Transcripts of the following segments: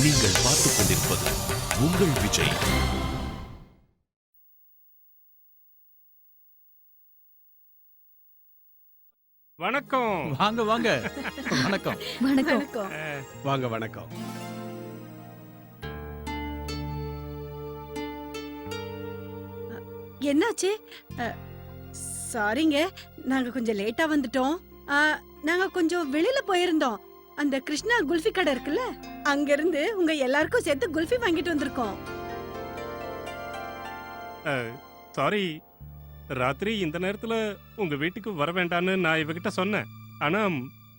நீங்கள் பார்த்துக் கொண்டிருப்பது உங்கள் விஜய். வணக்கம். வாங்க வாங்க. வணக்கம். வணக்கம். வாங்க. வணக்கம். என்னாச்சு? சாரிங்க, நாங்க கொஞ்சம் லேட்டா வந்துட்டோம். நாங்க கொஞ்சம் வெளியில போயிருந்தோம். அந்த கிருஷ்ணா குல்ஃபி கடை இருக்குல்ல, அங்க இருந்து உங்க எல்லாருக்கும் சேர்த்து குல்ஃபி வாங்கிட்டு வந்திருக்கோம். சாரி, ராத்திரி இந்த நேரத்துல உங்க வீட்டுக்கு வர வேண்டான்னு நான் இவகிட்ட சொன்னேன். ஆனா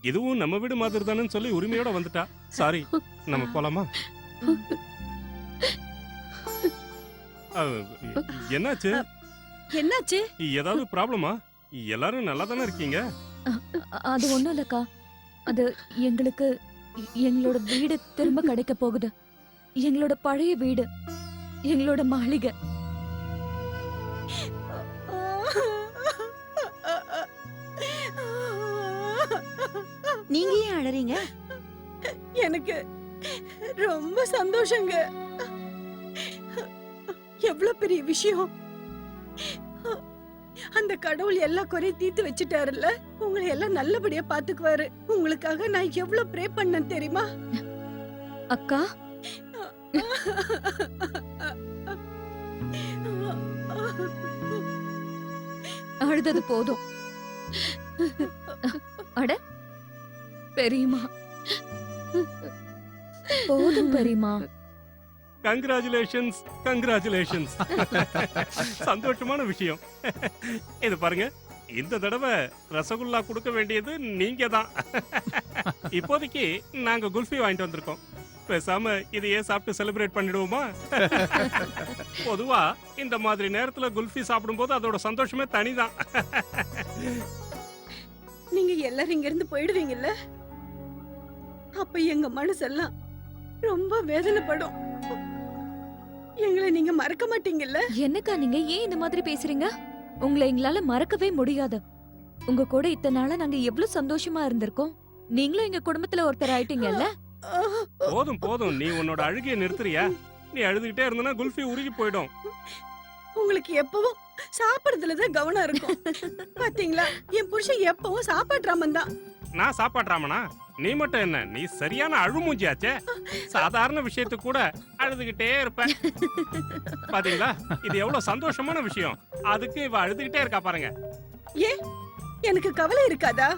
இதுவும் நம்ம வீடு மாதிரி தானேன்னு சொல்லி உரிமையோட வந்துட்டா. சாரி, நம்ம போலாமா? என்னாச்சு? என்னாச்சு? ஏதாவது ப்ராப்ளமா? எல்லாரும் நல்லா தானே இருக்கீங்க? அது ஒண்ணும் இல்லக்கா, அது எங்களுக்கு எங்களோட வீடு திரும்ப கிடைக்க போகுது. எங்களோட பழைய வீடு, எங்களோட மாளிகை. நீங்க ஏன் அழறீங்க? எனக்கு ரொம்ப சந்தோஷங்க. எவ்வளவு பெரிய விஷயம். அந்த கடவுள் எல்லா குறையும் தீர்த்து வச்சுட்டாருல்ல, உங்களை எல்லாம் நல்லபடியா பாத்துக்குவாரு. உங்களுக்காக நான் எவ்வளவு ப்ரே பண்ணேன் தெரியுமா? அக்கா, அழுதது போதும். அட பெரியம்மா, போதும் பெரியம்மா. Congratulations, congratulations. சந்தோஷமான விஷயம். இது பாருங்க, இந்த தடவை ரசகுல்லா கொடுக்க வேண்டியது நீங்க தான். இப்போதைக்கு நாங்க குல்ஃபி வாங்கிட்டு வந்திருக்கோம். பேசாம இதையே சாப்பிட்டு செலிப்ரேட் பண்ணிடுவோமா? பொதுவா இந்த மாதிரி நேரத்துல குல்ஃபி சாப்பிடும்போது அதோட சந்தோஷமே தனிதான். நீங்க எல்லாரும் இங்க இருந்து போயிடுவீங்கல்ல, அப்ப எங்க மனசெல்லாம் ரொம்ப வேதனைப்படும். எங்களை நீங்க மறக்க மாட்டீங்கல்ல? என்னக்கா நீங்க ஏன் இந்த மாதிரி பேசுறீங்க? உங்களை எங்களால மறக்கவே முடியாது. உங்க கூட இத்தனை நாளா நாங்க எவ்வளவு சந்தோஷமா இருந்திருக்கோம். நீங்களும் எங்க குடும்பத்துல ஒருத்தர் ஆயிட்டீங்கல்ல. போதும் போதும், நீ உன்னோட அழுகைய நிறுத்துறியா? நீ அழுதுகிட்டே இருந்தனா குல்ஃபி உருகி போயிடும். உங்களுக்கு எப்பவும் சாப்பிடுறதுலதான் கவனம் இருக்கும். பாத்தீங்களா, என் புருஷன் எப்பவும் சாப்பாடுறாமன் தான். நான் சாப்பாடுறாமனா? நீ மட்டும் என்ன, நீ சரியான அழுமூஞ்சியாச்சே. சாதாரண விஷயத்துக்கு கூட அழுதுகிட்டே இருப்ப. பாத்தீங்களா, இது எவ்வளவு சந்தோஷமான விஷயம். அதுக்கு இவ அழுதுகிட்டே இருக்கா பாருங்க. ஏன் எனக்கு கவலை இருக்காதா?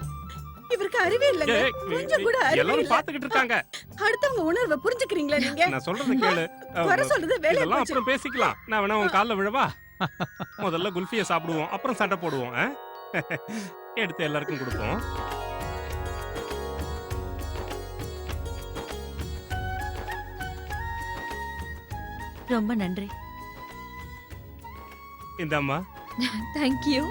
இவருக்கு அறிவே இல்லங்க. கொஞ்சம் கூட அறிவே எல்லாரும் இல்ல. பாத்துக்கிட்டு இருக்காங்க. அடுத்தவங்க உணர்வை புரிஞ்சுக்கிறீங்களா நீங்க? நான் சொல்றது கேளு. வர சொல்றது வேலைய இதெல்லாம் போச்சு. அப்புறம் பேசிக்கலாம். நான் வேணா உன் கால்ல விழவா? முதல்ல குல்ஃபியை சாப்பிடுவோம், அப்புறம் சண்டை போடுவோம். எடுத்து எல்லாருக்கும் கொடுப்போம். ரொம்ப நன்றி. இந்தாம்மா. Thank you.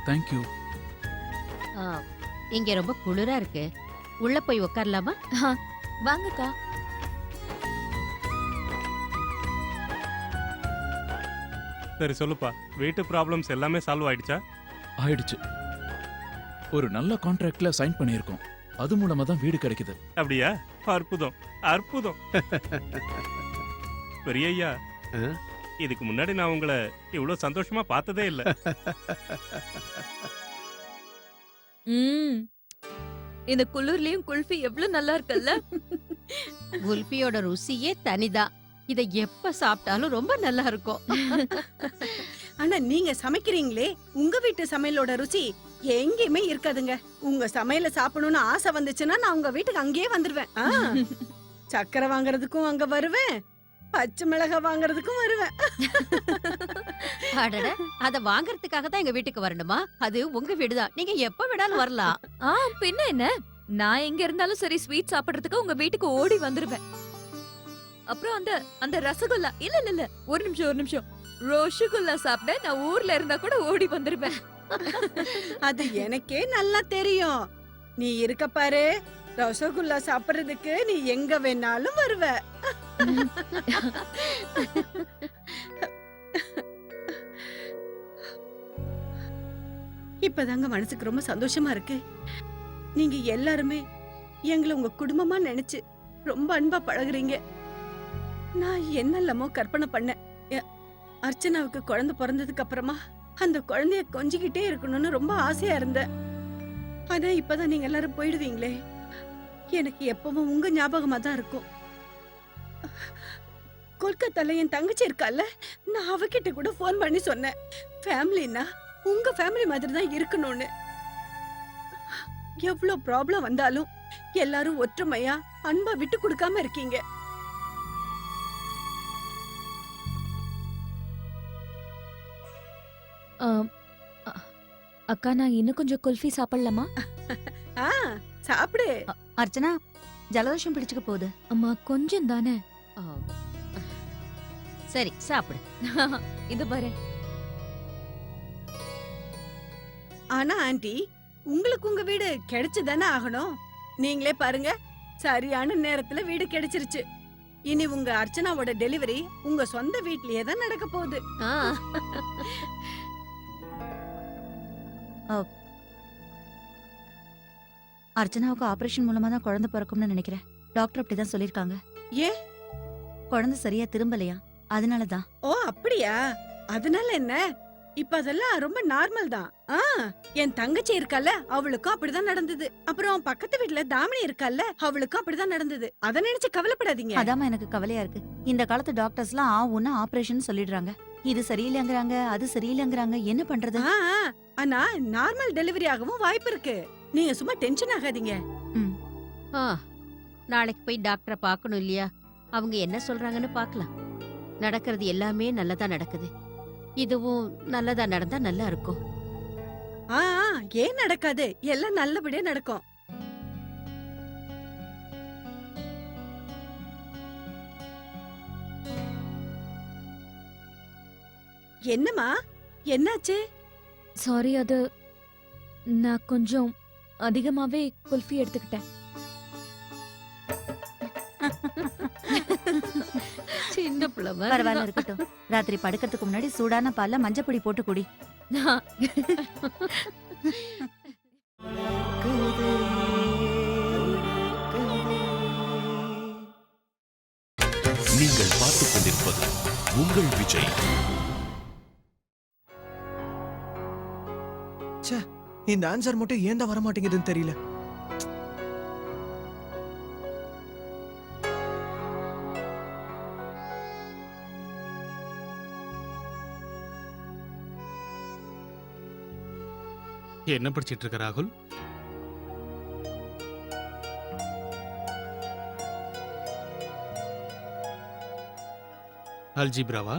Thank you. இங்க ரொம்ப குளிரா இருக்கு, உள்ள போய் உட்காரலாமா? வாங்கக்கா. சரி சொல்லுப்பா, வீட்டு ப்ராப்ளம்ஸ் எல்லாமே சால்வ் ஆயிடுச்சா? ஆயிடுச்சு. ஒரு நல்ல கான்ட்ராக்ட்ல சைன் பண்ணியிருக்கோம். அது மூலமா தான் வீடு கிடைக்குது. அப்படியா? அற்புதம் அற்புதம். பெரியய்யா, இதுக்கு முன்னாடி நான் உங்களை இவ்வளவு சந்தோஷமா பார்த்ததே இல்ல. இந்த குளிர்லயும் குல்ஃபி எவ்வளவு நல்லா இருக்குல்ல. குல்ஃபியோட ருசியே தனிதான். இத எப்ப சாப்பிட்டாலும் ரொம்ப நல்லா இருக்கும். ஆனா நீங்க சமைக்கிறீங்களே, உங்க வீட்டு சமையலோட ருசி எங்கேயுமே இருக்காதுங்க. உங்க சமையல சாப்பிடணும்னு ஆசை வந்துச்சுன்னா நான் உங்க வீட்டுக்கு அங்கேயே வந்துருவேன். சக்கரை வாங்குறதுக்கும் அங்க வருவேன், பச்சை மிளகாய் வாங்குறதுக்கும் வருவேன். அடட, அத வாங்குறதுக்காக தான் எங்க வீட்டுக்கு வரணுமா? அது உங்க வீடுதான், நீங்க எப்ப வேணாலும் வரலாம். பின்ன என்ன, நான் எங்க இருந்தாலும் சரி ஸ்வீட் சாப்பிடுறதுக்கு உங்க வீட்டுக்கு ஓடி வந்துருவேன். அப்புறம் அந்த அந்த ரசகுல்லா, இல்ல இல்ல இல்ல, ஒரு நிமிஷம், ரோஷகுல்லா சாப்பிட நான் ஊர்ல இருந்தா கூட ஓடி வந்துருவேன். அது எனக்கே நல்லா தெரியும். நீ இருக்க பாரு, ரசகுல்லா சாப்பிடுறதுக்கு நீ எங்க வேணாலும் வருவ. இப்பதாங்க மனசுக்கு ரொம்ப சந்தோஷமா இருக்கு. நீங்க எல்லாருமே எங்களை உங்க குடும்பமா நினைச்சு ரொம்ப அன்பா பழகுறீங்க. நான் என்னெல்லாமோ கற்பனை பண்ணேன். அர்ச்சனாவுக்கு குழந்தை பிறந்ததுக்கு அப்புறமா அந்த குழந்தைய கொஞ்சிக்கிட்டே இருக்கணும்னு ரொம்ப ஆசையா இருந்தேன். ஆனா இப்பதான் நீங்க எல்லாரும் போயிடுவீங்களே, எனக்கு எப்பவும் உங்க ஞாபகமா தான் இருக்கும். கொல்கத்தால என் தங்கச்சி இருக்கால, நான் அவகிட்ட கூட போன் பண்ணி சொன்னேன், ஃபேமிலினா உங்க ஃபேமிலி மாதிரி தான் இருக்கணும்னு. எவ்வளவு ப்ராப்ளம் வந்தாலும் எல்லாரும் ஒற்றுமையா அன்பா விட்டு கொடுக்காம இருக்கீங்க. அக்கா நான் இன்னும் கொஞ்சம் குல்ஃபி சாப்பிடலாமா? ஆ, சாப்பிடு. அர்ச்சனா, ஜலதோஷம் பிடிச்சுக்க போகுது. அம்மா கொஞ்சம் தானே. ஆ. சரி சாப்பிடு. இது பாரு. ஆனா ஆண்டி, உங்களுக்கு உங்க வீடு கிடைச்சுதானே ஆகணும். நீங்களே பாருங்க, சரியான நேரத்துல வீடு கிடைச்சிருச்சு. இனி உங்க அர்ச்சனாவோட டெலிவரி உங்க சொந்த வீட்லயே தான் நடக்க போகுது. ஆ. அர்ச்சனாவுக்கு ஆபரேஷன் மூலமா தான் குழந்தை பிறக்கும்னு நினைக்கிறேன். டாக்டர் அப்படிதான் சொல்லிருக்காங்க. ஏன்? குழந்தை சரியா திரும்பலையா, அதனாலதான். ஓ அப்படியா? அதனால என்ன? இப்ப அதெல்லாம் ரொம்ப நார்மல் தான். என் தங்கச்சி இருக்கால, அவளுக்கும் அப்படிதான் நடந்தது. அப்புறம் பக்கத்து வீட்ல தாமினி இருக்கால, அவளுக்கும் அப்படிதான் நடந்தது. அத நினைச்சு கவலைப்படாதீங்க. அதாம்மா எனக்கு கவலையா இருக்கு. இந்த காலத்து டாக்டர்ஸ்லாம் ஒன்னு ஆபரேஷன் சொல்லிடுறாங்க. இது சரியில்லைங்கிறாங்க, அது சரியில்லைங்கிறாங்க. என்ன பண்றது? ஆனா நார்மல் டெலிவரி ஆகவும் வாய்ப்பு இருக்கு. நீங்க சும்மா டென்ஷன் ஆகாதீங்க. ஆ. நாளைக்கு போய் டாக்டரை பார்க்கணும் இல்லையா? அவங்க என்ன சொல்றாங்கன்னு பார்க்கலாம். நடக்கிறது எல்லாமே நல்லதா நடக்குது. இதுவும் நல்லதா நடந்தா நல்லா இருக்கும். ஏன் நடக்காது? எல்லாம் நல்லபடியா நடக்கும். என்னம்மா, என்னாச்சு? சாரி, அது நான் கொஞ்சம் அதிகமாவே குல்ஃபி எடுத்துக்கிட்டேன். சின்ன பிள்ளை பரவாயில்ல, இருக்கட்டும். ராத்திரி படுக்கிறதுக்கு முன்னாடி சூடான பால்ல மஞ்சப்பொடி போட்டு குடி. நீங்கள் பார்த்துக் கொண்டிருப்பது உங்கள் விஜய். இந்த ஆன்சர் மட்டும் ஏன் தான் வர மாட்டேங்குதுன்னு தெரியல. என்ன படிச்சிட்டு இருக்க ராகுல்? அல்ஜிப்ராவா?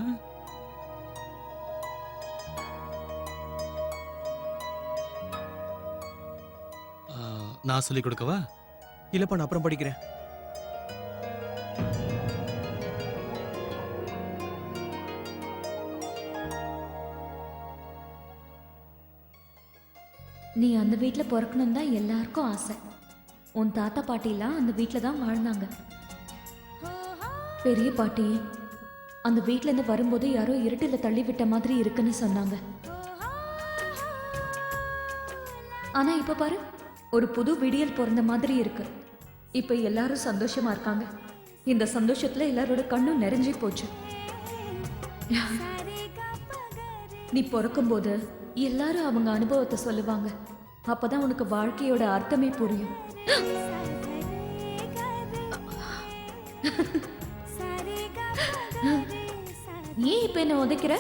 நான் சொல்லிக் கொடுக்கவா? இல்லப்பா, நான் அப்புறம் படிக்கிறேன். நீ அந்த வீட்ல பிறக்கணும் தான் எல்லாருக்கும் ஆசை. உன் தாத்தா பாட்டிலாம் அந்த வீட்ல தான் வாழ்ந்தாங்க. பெரிய பாட்டி அந்த வீட்ல இருந்து வரும்போது யாரோ இருட்டில தள்ளி விட்ட மாதிரி இருக்குன்னு சொன்னாங்க. ஆனா இப்ப பாரு, ஒரு புது விடியல் பிறந்த மாதிரி இருக்கு. இப்ப எல்லாரும் சந்தோஷமா இருக்காங்க. இந்த சந்தோஷத்துல எல்லாரோட கண்ணும் நிறைஞ்சு போச்சு. நீ பிறக்கும்போது எல்லாரும் அவங்க அனுபவத்தை சொல்லுவாங்க. அப்பதான் உனக்கு வாழ்க்கையோட அர்த்தமே புரியும். ஏன் இப்ப என்ன உதைக்கிற?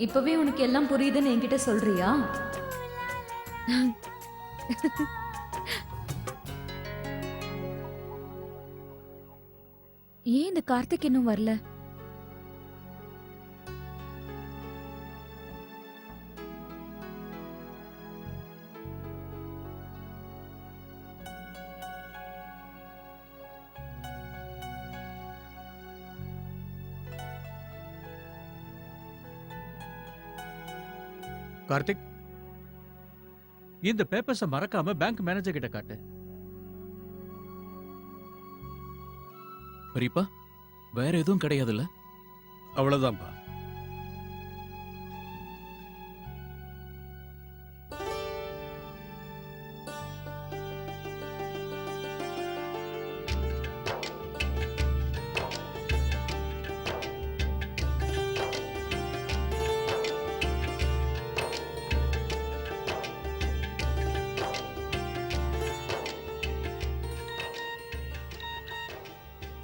இப்பவே உனக்கு எல்லாம் புரியுதுன்னு என்கிட்ட சொல்றியா? ஏன் இந்த கார்த்திக் இன்னும் வரல? கார்த்திக், இந்த பேப்பர்ஸ மறக்காம பேங்க் மேனேஜர் கிட்ட காட்டு. பெரியப்பா, வேற எதுவும் கிடையாதுல்ல? அவ்வளவுதான்ப்பா.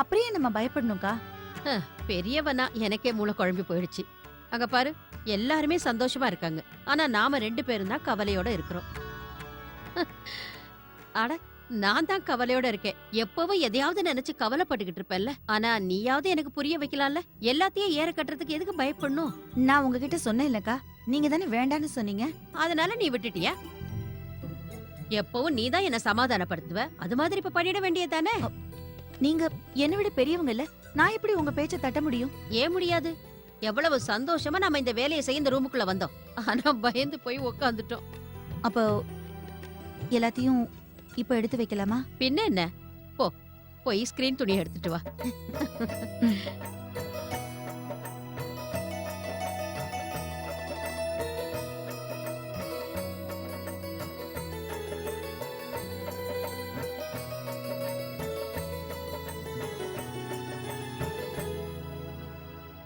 அப்படியே நம்ம பயப்படணும்க்கா. பெரியவனா எனக்கே மூளை குழம்பி போயிடுச்சு. அங்க பாரு, எல்லாருமே சந்தோஷமா இருக்காங்க. ஆனா நாம 2 பேரும் தான் கவலையோட இருக்கிறோம். அட, நான் தான் கவலையோட இருக்கேன். எப்பவும் எதையாவது நினைச்சு கவலைப்பட்டுக்கிட்டு இருப்பேன்ல. ஆனா நீயாவது எனக்கு புரிய வைக்கலாம்ல. எல்லாத்தையும் ஏற கட்டுறதுக்கு எதுக்கு பயப்படணும்? நான் உங்ககிட்ட சொன்னேன் இல்லக்கா, நீங்க தானே வேண்டான்னு சொன்னீங்க. அதனால நீ விட்டுட்டியா? எப்பவும் நீ தான் என்ன சமாதானப்படுத்துவ. அது மாதிரி இப்ப பண்ணிட வேண்டியதானே? நீங்க என்னை விட பெரியவங்க இல்ல, நான் எப்படி உங்க பேச்ச தட்ட முடியும்? ஏன் முடியாது? எவ்வளவு சந்தோஷமா நம்ம இந்த வேலையை செய்ய இந்த ரூமுக்குள்ள வந்தோம். ஆனா பயந்து போய் உட்காந்துட்டோம். அப்போ எல்லாத்தையும் இப்ப எடுத்து வைக்கலாமா? பின்ன என்ன, போய் ஸ்கிரீன் துணி எடுத்துட்டு வா.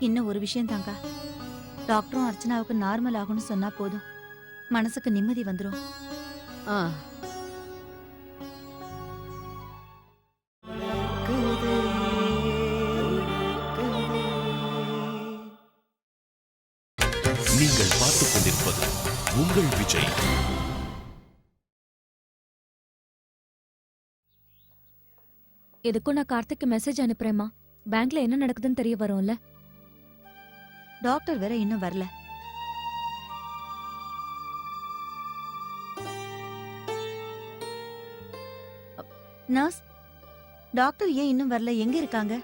இன்னும் ஒரு விஷயம் தாங்க, டாக்டரும் அர்ச்சனாவுக்கு நார்மல் ஆகும்னு சொன்னா போதும், மனசுக்கு நிம்மதி வந்துரும். ஆ, நீங்கள் பார்த்துக் கொண்டிருப்பது உங்கள் விஜய். எதுக்கும் நான் கார்த்திக்கு மெசேஜ் அனுப்புறேம்மா. பேங்க்ல என்ன நடக்குதுன்னு தெரிய வரும்ல. டாக்டர் வேற இன்னும் வரல. நர்ஸ், டாக்டர் ஏன் இன்னும் வரல? எங்க இருக்காங்க?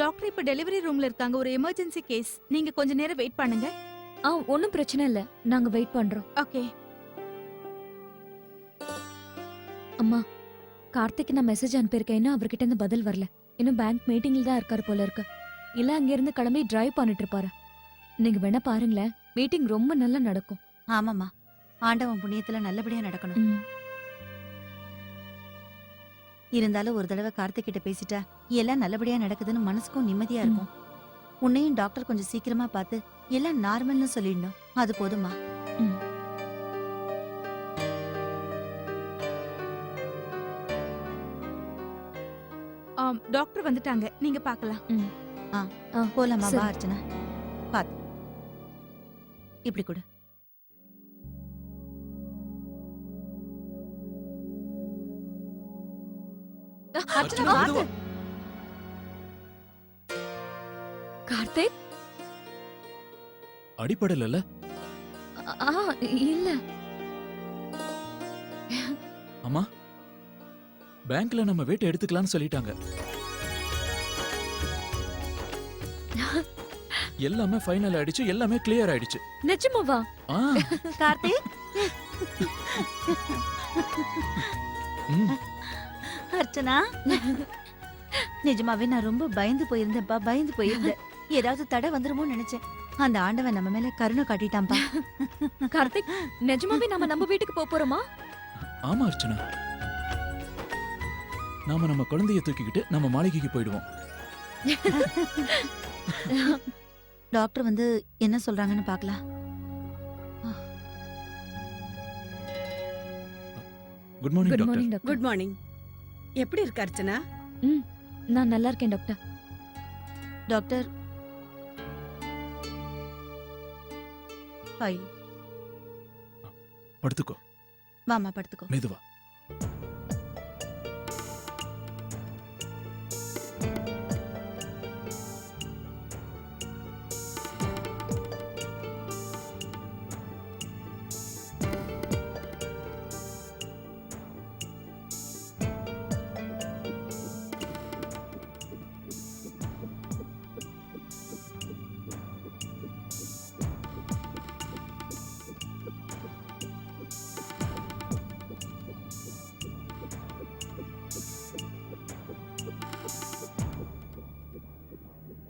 டாக்டர் இப்ப டெலிவரி ரூம்ல இருக்காங்க. ஒரு எமர்ஜென்சி கேஸ். நீங்க கொஞ்ச நேரம் வெயிட் பண்ணுங்க. ஒன்னும் பிரச்சனை இல்ல, நாங்க வெயிட் பண்றோம். ஓகே. அம்மா, கார்த்திக் நான் மெசேஜ் அனுப்பியிருக்கேன், இன்னும் அவர்கிட்ட இருந்து பதில் வரல. இன்னும் பேங்க் மீட்டிங்ல தான் இருக்காரு போல இருக்கு. இல்ல அங்க இருந்து கிளம்பி டிரைவ் பண்ணிட்டு இருப்பாரு. நீங்க வேணா பாருங்களேன், மீட்டிங் ரொம்ப நல்லா நடக்கும். ஆமாமா, ஆண்டவன் புண்ணியத்துல நல்லபடியா நடக்கணும். ம். இருந்தாலும் ஒரு தடவை கார்த்திக் கிட்ட பேசிட்டா எல்லாம் நல்லபடியா நடக்குதுன்னு மனசுக்கும் நிம்மதியா இருக்கும். உன்னையும் டாக்டர் கொஞ்சம் சீக்கிரமா பார்த்து எல்லாம் நார்மல்னு சொல்லிடணும். அது போதுமா? ம். டாக்டர் வந்துட்டாங்க, நீங்க பார்க்கலாம். போலாமா? சரி. வா அர்ச்சனா, பாத்து இப்படி கொடு. அர்ச்சனா, பாத்து. கார்த்திக்? அடிப்படல. இல்ல. அம்மா, பேங்க்ல நம்ம வீட்டை எடுத்துக்கலாம்னு சொல்லிட்டாங்க. எல்லாமே ஃபைனல் ஆயிடுச்சு, எல்லாமே கிளியர் ஆயிடுச்சு. நிஜமாவா? ஆ, கார்த்திக், ம். அர்ச்சனா, நிஜமாவே நான் ரொம்ப பயந்து போயிருந்தேன்ப்பா, பயந்து போயிருந்தேன். ஏதாவது தடை வந்துருமோன்னு நினைச்சேன். அந்த ஆண்டவன் நம்ம மேல கருணை காட்டிட்டான்பா. கார்த்திக், நிஜமாவே நம்ம வீட்டுக்கு போறோமா? ஆமா அர்ச்சனா, நாம நம்ம குழந்தைய தூக்கிக்கிட்டு நம்ம மாளிகைக்கு போயிடுவோம். டாக்டர் வந்து என்ன சொல்றாங்கன்னு பார்க்கலாம். Good morning good doctor. Morning doctor. Good morning. எப்படி இருக்க அர்ச்சனா? நான் நல்லா இருக்கேன் டாக்டர். Doctor, file. படுத்துக்கோ. வாமா படுத்துக்கோ. மெதுவா.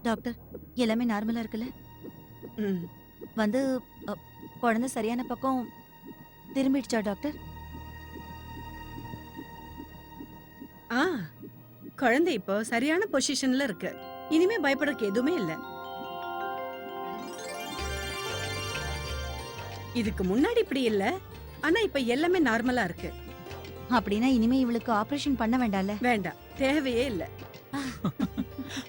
டாக்டர், எல்லாமே நார்மலா இருக்குல்ல? ம். வந்து குழந்தை சரியான பக்கம் திரும்பிடுச்சா டாக்டர்? ஆ, குழந்தை இப்போ சரியான பொசிஷன்ல இருக்கு. இனிமே பயப்படுறதுக்கு எதுவுமே இல்ல. இதுக்கு முன்னாடி இப்படி இல்ல, ஆனா இப்ப எல்லாமே நார்மலா இருக்கு. அப்படின்னா இனிமே இவளுக்கு ஆபரேஷன் பண்ண வேண்டாம்ல? வேண்டாம், தேவையே இல்ல.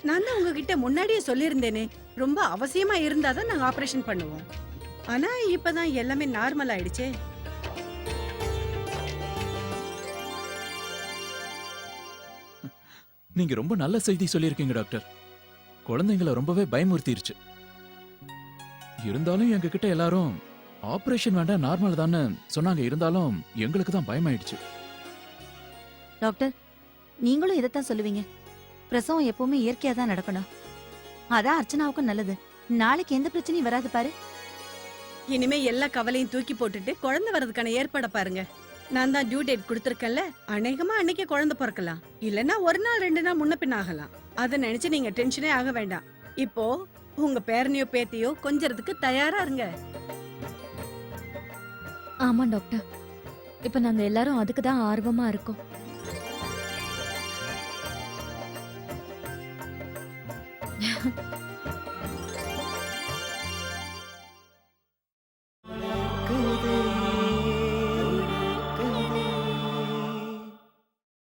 நான் தான் உங்ககிட்ட முன்னாடியே சொல்லியிருந்தேனே, ரொம்ப அவசியமா இருந்தாதான் நாங்க ஆபரேஷன் பண்ணுவோம். ஆனா இப்பதான் எல்லாமே நார்மல் ஆயிடுச்சே. நீங்க ரொம்ப நல்ல செய்தி சொல்லியிருக்கீங்க டாக்டர். குழந்தைங்களை ரொம்பவே பயமுறுத்திருச்சு. இருந்தாலும் எங்க கிட்ட எல்லாரும் ஆபரேஷன் வேண்டாம் நார்மல் தானே சொன்னாங்க. இருந்தாலும் எங்களுக்கு தான் பயமாயிடுச்சு. டாக்டர், நீங்களும் இதைத்தான் சொல்லுவீங்க. பிரசவம் எப்பவுமே இயற்கையா தான் நடக்கணும். அதான் அர்ச்சனாவுக்கும் நல்லது. நாளைக்கு எந்த பிரச்சனையும் வராது பாரு. இனிமே எல்லா கவலையும் தூக்கி போட்டுட்டு குழந்தை வர்றதுக்கான ஏற்பாட பாருங்க. நான் தான் டியூ டேட் கொடுத்திருக்கேன்ல, அநேகமா அன்னைக்கே குழந்தை பிறக்கலாம். இல்லனா ஒரு நாள் 2 நாள் முன்ன பின்ன ஆகலாம். அத நினைச்சு நீங்க டென்ஷனே ஆக வேண்டாம். இப்போ உங்க பேரனையோ பேத்தியோ கொஞ்சறதுக்கு தயாரா இருங்க. ஆமா டாக்டர், இப்ப நாங்க எல்லாரும் அதுக்கு தான் ஆர்வமா இருக்கோம்.